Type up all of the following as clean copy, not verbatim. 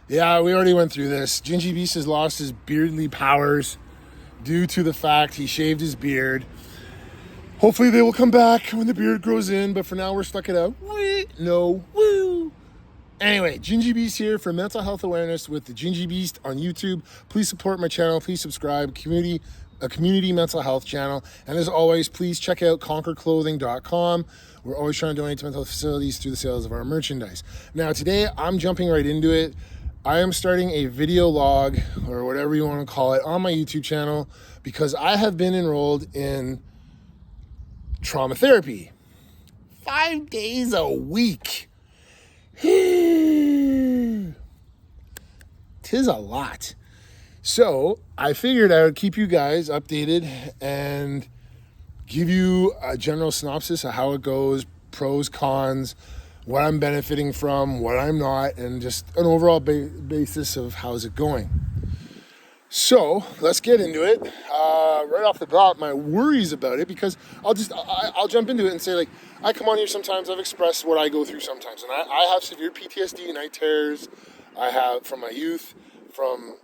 Yeah, we already went through this. Gingybeast has lost his beardly powers due to the fact he shaved his beard. Hopefully they will come back when the beard grows in, but for now we're stuck it out. No. Woo. Anyway, Gingybeast here for mental health awareness with the Gingybeast on YouTube. Please support my channel. Please subscribe. A community mental health channel. And as always, please check out conquerclothing.com. We're always trying to donate to mental health facilities through the sales of our merchandise. Now, today I'm jumping right into it. I am starting a video log, or whatever you want to call it, on my YouTube channel because I have been enrolled in trauma therapy 5 days a week. Tis a lot. So I figured I would keep you guys updated and give you a general synopsis of how it goes, pros, cons, what I'm benefiting from, what I'm not, and just an overall basis of how's it going. So let's get into it. Right off the bat, my worries about it, because I'll jump into it and say, like, I come on here sometimes, I've expressed what I go through sometimes, and I have severe PTSD, night terrors. I have from my youth, from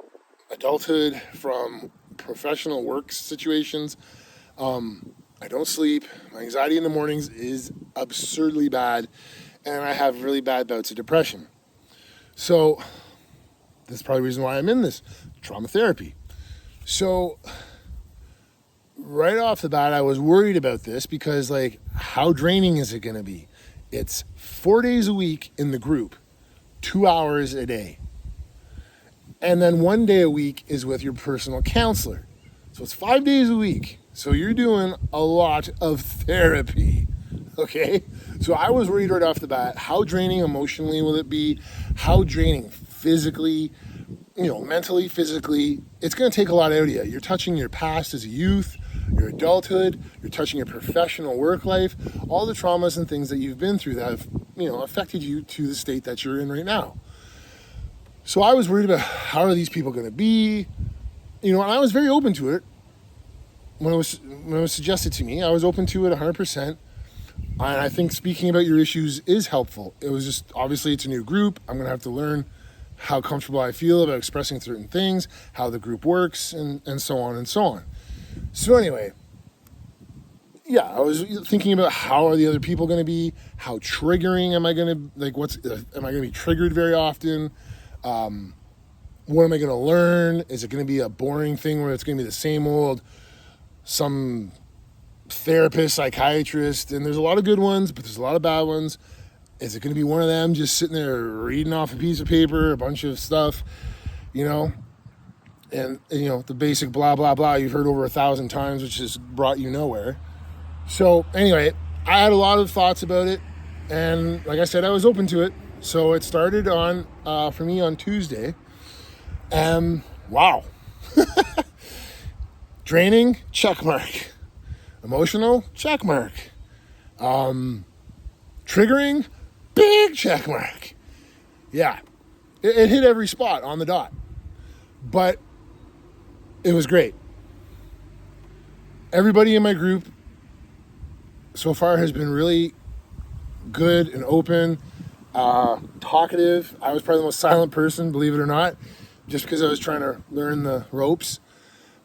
adulthood, from professional work situations. I don't sleep. My anxiety in the mornings is absurdly bad, and I have really bad bouts of depression. So that's probably the reason why I'm in this trauma therapy. So right off the bat, I was worried about this because, like, how draining is it going to be? It's 4 days a week in the group, 2 hours a day. And then 1 day a week is with your personal counselor. So it's 5 days a week. So you're doing a lot of therapy, okay? So I was worried right off the bat, how draining emotionally will it be? How draining physically, mentally, physically? It's going to take a lot out of you. You're touching your past as a youth, your adulthood, you're touching your professional work life, all the traumas and things that you've been through that have, affected you to the state that you're in right now. So I was worried about how are these people going to be, and I was very open to it. When it was suggested to me, I was open to it 100%. And I think speaking about your issues is helpful. It was just, obviously it's a new group. I'm going to have to learn how comfortable I feel about expressing certain things, how the group works, and so on and so on. So anyway, yeah, I was thinking about how are the other people going to be? How triggering am I going to, am I going to be triggered very often? What am I going to learn? Is it going to be a boring thing where it's going to be the same old, some therapist, psychiatrist, and there's a lot of good ones, but there's a lot of bad ones. Is it going to be one of them just sitting there reading off a piece of paper, a bunch of stuff, and the basic blah, blah, blah you've heard over 1,000 times, which has brought you nowhere. So anyway, I had a lot of thoughts about it, and like I said, I was open to it. So it started for me on Tuesday. Wow. Draining, check mark. Emotional, check mark. Triggering, big check mark. Yeah, it hit every spot on the dot. But it was great. Everybody in my group so far has been really good and open, talkative. I was probably the most silent person, believe it or not, just because I was trying to learn the ropes.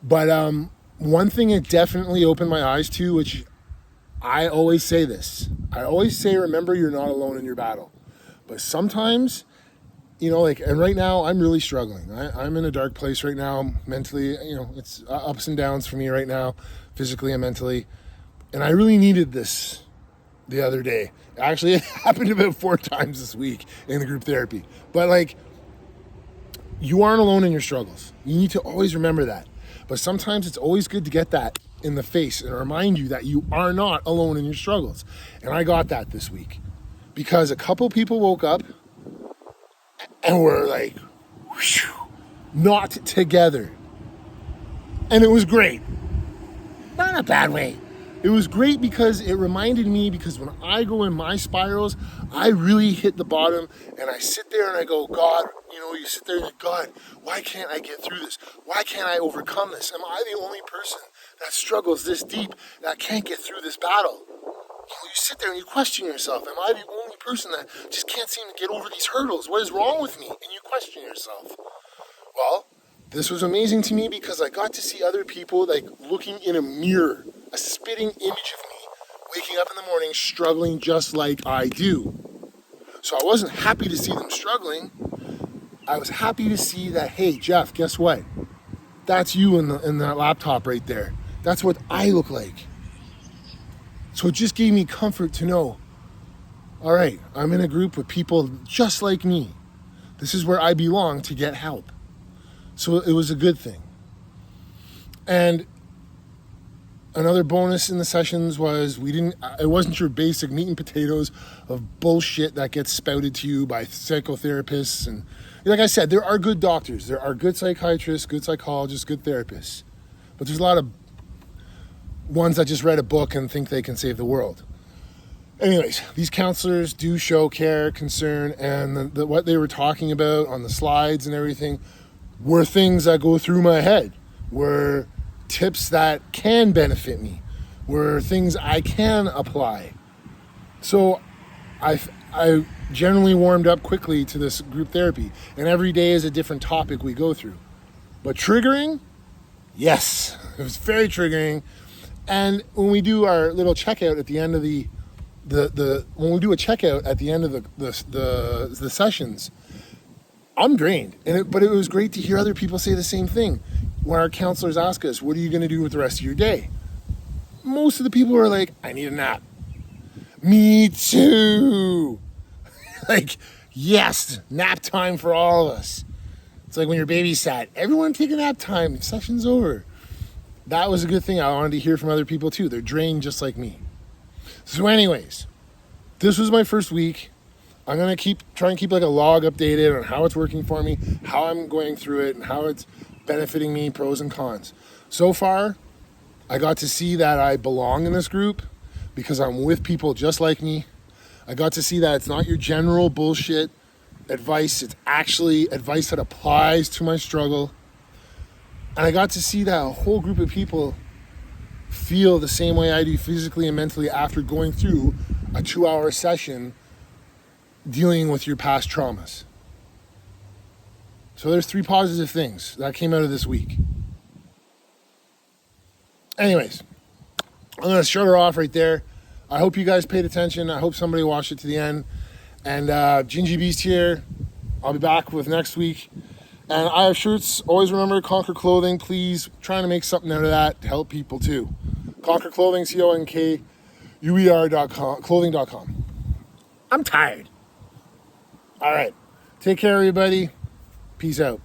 But one thing it definitely opened my eyes to, which I always say this. I always say, remember, you're not alone in your battle. But sometimes, and right now I'm really struggling. I'm in a dark place right now mentally. It's ups and downs for me right now, physically and mentally. And I really needed this the other day. Actually, it happened about 4 times this week in the group therapy. But you aren't alone in your struggles. You need to always remember that. But sometimes it's always good to get that in the face and remind you that you are not alone in your struggles. And I got that this week because a couple people woke up and were like, whew, not together. And it was great. Not in a bad way. It was great because it reminded me, because when I go in my spirals, I really hit the bottom and I sit there and I go, God, you sit there and you go, God, why can't I get through this? Why can't I overcome this? Am I the only person that struggles this deep that can't get through this battle? You sit there and you question yourself. Am I the only person that just can't seem to get over these hurdles? What is wrong with me? And you question yourself. Well, this was amazing to me because I got to see other people like looking in a mirror, a spitting image of me, waking up in the morning struggling just like I do. So I wasn't happy to see them struggling. I was happy to see that, hey, Jeff, guess what? That's you in that laptop right there. That's what I look like. So it just gave me comfort to know, all right, I'm in a group with people just like me. This is where I belong to get help. So it was a good thing. And another bonus in the sessions was it wasn't your basic meat and potatoes of bullshit that gets spouted to you by psychotherapists. And like I said, there are good doctors, there are good psychiatrists, good psychologists, good therapists. But there's a lot of ones that just read a book and think they can save the world. Anyways, these councillors do show care, concern, and what they were talking about on the slides and everything were things that go through my head, were tips that can benefit me, were things I can apply. So I generally warmed up quickly to this group therapy, and every day is a different topic we go through. But triggering? Yes, it was very triggering. And when we do our little checkout at the end of when we do a checkout at the end of the sessions, I'm drained. But it was great to hear other people say the same thing. When our counselors ask us, what are you going to do with the rest of your day? Most of the people are like, I need a nap. Me too. Like, yes, nap time for all of us. It's like when your baby's sad. Everyone take a nap time. Session's over. That was a good thing. I wanted to hear from other people too. They're drained just like me. So anyways, this was my first week. I'm going to try and keep like a log updated on how it's working for me, how I'm going through it, and how it's benefiting me, pros and cons. So far, I got to see that I belong in this group because I'm with people just like me. I got to see that it's not your general bullshit advice. It's actually advice that applies to my struggle. And I got to see that a whole group of people feel the same way I do physically and mentally after going through a 2-hour session dealing with your past traumas. So there's 3 positive things that came out of this week. Anyways, I'm going to shut her off right there. I hope you guys paid attention. I hope somebody watched it to the end. And Gingybeast here. I'll be back with next week. And I have shirts. Always remember, Conquer Clothing. Please, trying to make something out of that to help people too. Conquer Clothing, CONKUER.com, clothing.com. I'm tired. All right. Take care, everybody. Peace out.